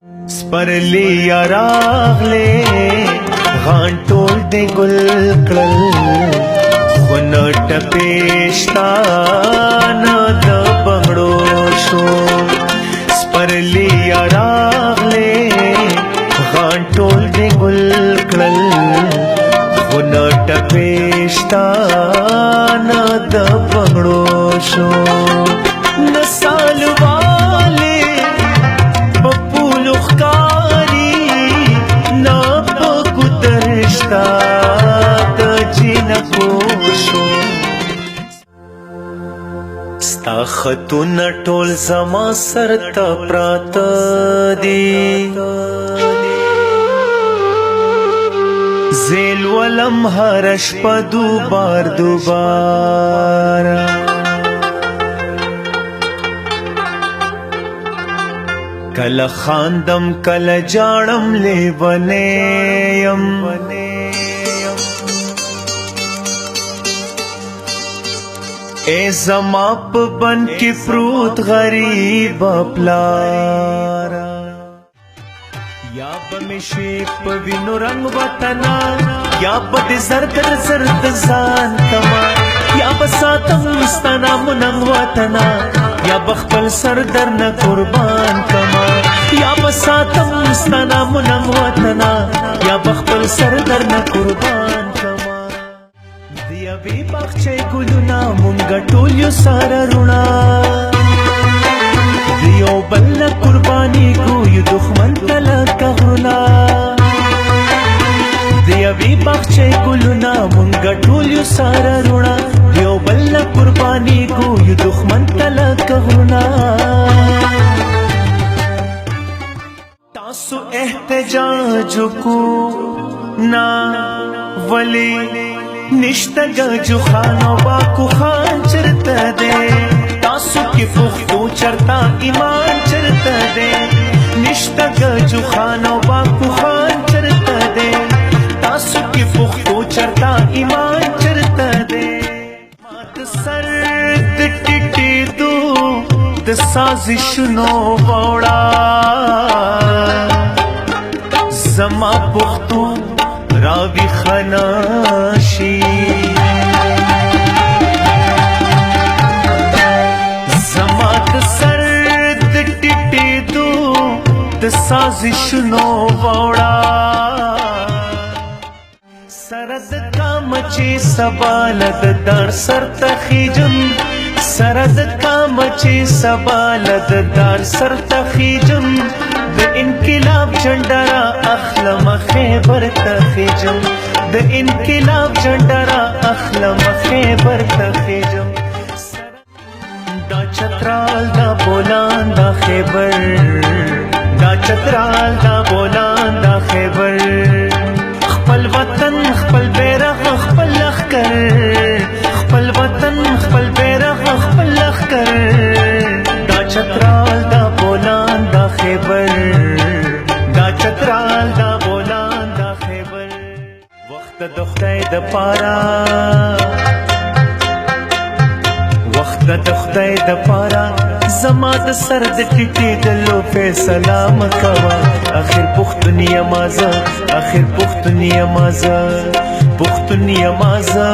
سپرلی یا راغلی غانټول دې ګل کړل خو نه ټپېشتا نه د بنګړو شو سپرلی یا راغلی غانټول دې ګل کړل خو نه ټپېشتا نه د بنګړو شو نه سال والے پپولو ښکاري نه په ګودرشتا د جنکو شو ستا خطونه ټول زما سر ته پراته دي زیل ولم هر شپه دوباره کله خاندم کله جاړم لیونیم اے زما په بن کې پروت غریب پلارا یا بمشي په وینو رنگ وطنا یا بد زرد زرد ځان کما یا بساتم ستنا مننګ وطنا یا بخپل سر در نه قربان کما یا بساتم ستنا مننګ وطنا یا بخپل سر در نه قربان کما دیا وی بخچه ګلونا مونږ ټول یو سره رونا دیو بل قربانی کو یو دښمن تلک غرنا دیا وی بخچه ګلونا مونږ ټول یو سره رونا دیو بل قربانی کو یو دښمن تلک غرنا تاسو احتجاج کو نا ولی نشتګ جو خانو باکو خان چرته دے تاسو کی پختو چرتا ایمان چرته دے نشتګ جو خانو باکو خان چرته دے تاسو کی پختو چرتا ایمان چرته دے مات سر د ټټې دو د سازش نو وړا زما پختو راوی خناشی زمات سر د ټټې دو د سازش نو وړا سرد کام چې سبالد در سر تخیجم سرد کام چې سبالد در سر تخیجم د انقلاب جندرا اخلم خیبر تخیجم د انقلاب جندرا اخلم خیبر تخیجم دا چترال دا بولان دا خیبر دا چترال دا بولان دا خیبر خپل وطن خپل بیرغ خپل لښکر خپل وطن خپل بیرغ خپل لښکر دا چترال دا بولان دا خیبر دا چترال دا بولان دا خیبر وخت د خدای د پارا وخت د خدای د پارا زما د سر د ټټې دلو فیصله مکوا اخر پښتون یمازه اخر پښتون یمازه پښتون یمازه